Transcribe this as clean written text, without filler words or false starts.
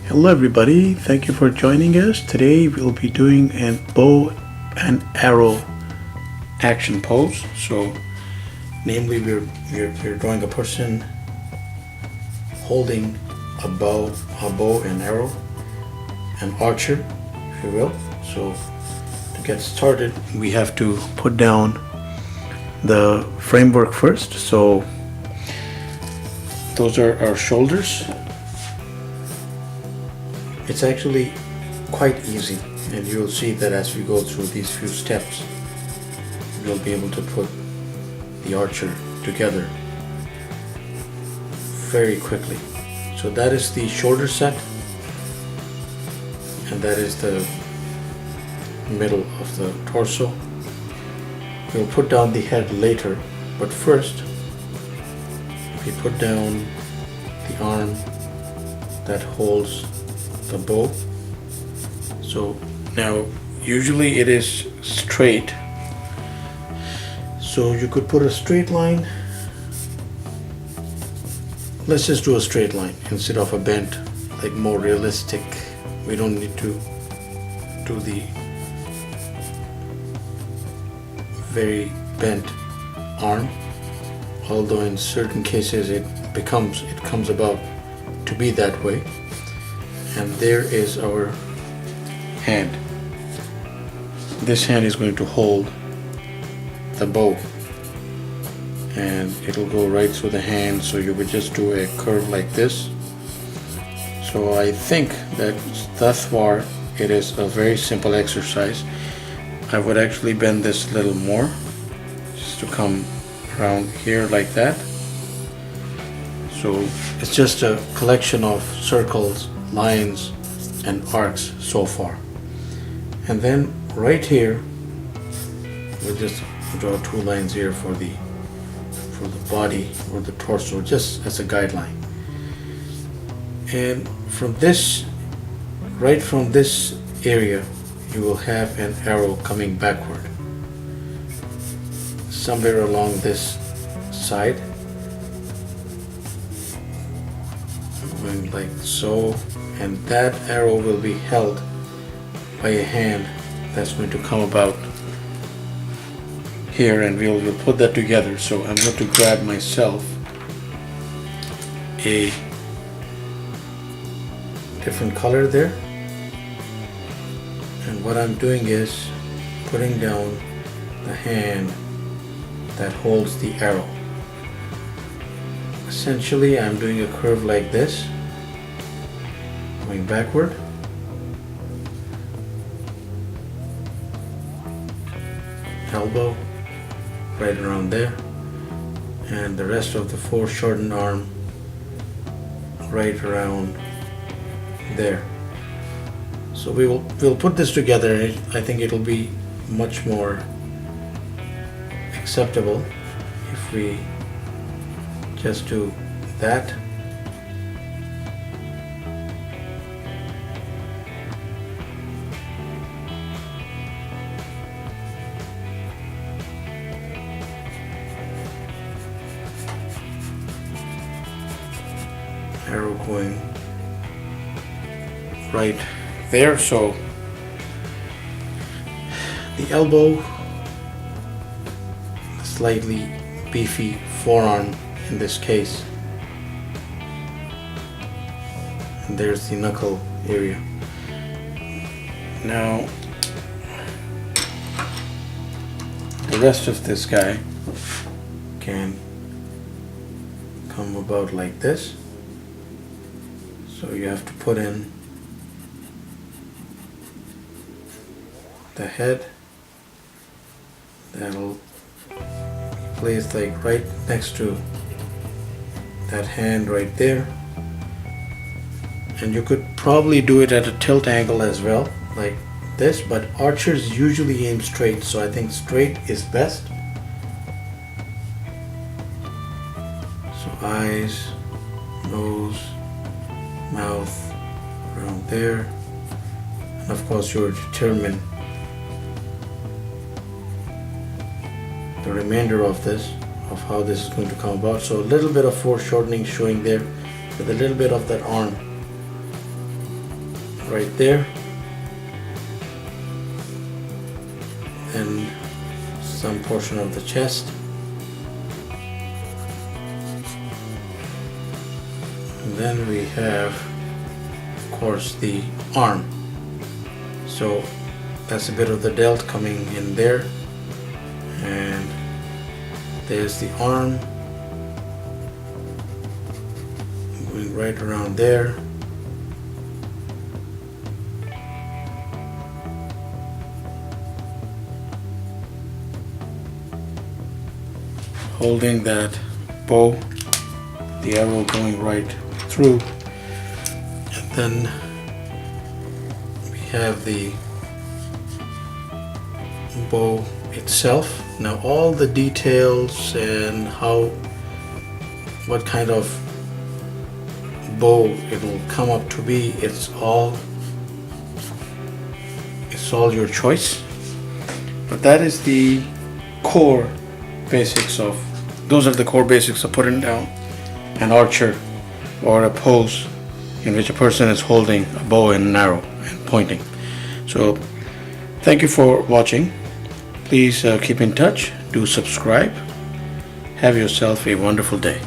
Hello everybody, thank you for joining us. Today we'll be doing a bow and arrow action pose. So namely we're drawing a person holding a bow and arrow, an archer if you will. So to get started we have to put down the framework first. So those are our shoulders. It's actually quite easy, and you'll see that as we go through these few steps you'll be able to put the archer together very quickly. So that is the shoulder set, and that is the middle of the torso. We'll put down the head later, but first we put down the arm that holds the bow. So now usually it is straight, so you could put a straight line. Let's just do a straight line instead of a bent, like more realistic. We don't need to do the very bent arm, although in certain cases it comes about to be that way. And there is our hand. This hand is going to hold the bow, and it'll go right through the hand, so you would just do a curve like this. So I think that thus far it is a very simple exercise. I would actually bend this a little more, just to come around here like that. So it's just a collection of circles, lines and arcs so far. And then right here we'll just draw two lines here for the body or the torso, just as a guideline. And from this, right from this area, you will have an arrow coming backward somewhere along this side, going like so, and that arrow will be held by a hand that's going to come about here, and we'll put that together. So I'm going to grab myself a different color there, and what I'm doing is putting down the hand that holds the arrow. Essentially I'm doing a curve like this, going backward, elbow right around there, and the rest of the foreshortened arm right around there. So we'll put this together, and I think it'll be much more acceptable if we just do that. Arrow going right there. So the elbow, slightly beefy forearm in this case, and there's the knuckle area. Now the rest of this guy can come about like this. So you have to put in the head, that'll be placed like right next to that hand right there, and you could probably do it at a tilt angle as well, like this, but archers usually aim straight, so I think straight is best. So eyes, nose, mouth around there, and of course you'll determine the remainder of this, of how this is going to come about. So a little bit of foreshortening showing there with a little bit of that arm right there, and some portion of the chest. And then we have, of course, the arm. So that's a bit of the delt coming in there, and there's the arm going right around there. Holding that bow, the arrow going right through, and then we have the bow itself. Now all the details and what kind of bow it'll come up to be, it's all your choice, but that is the core basics of, those are the core basics of putting down an archer or a pose in which a person is holding a bow and an arrow and pointing. So thank you for watching. Please keep in touch, do subscribe. Have yourself a wonderful day.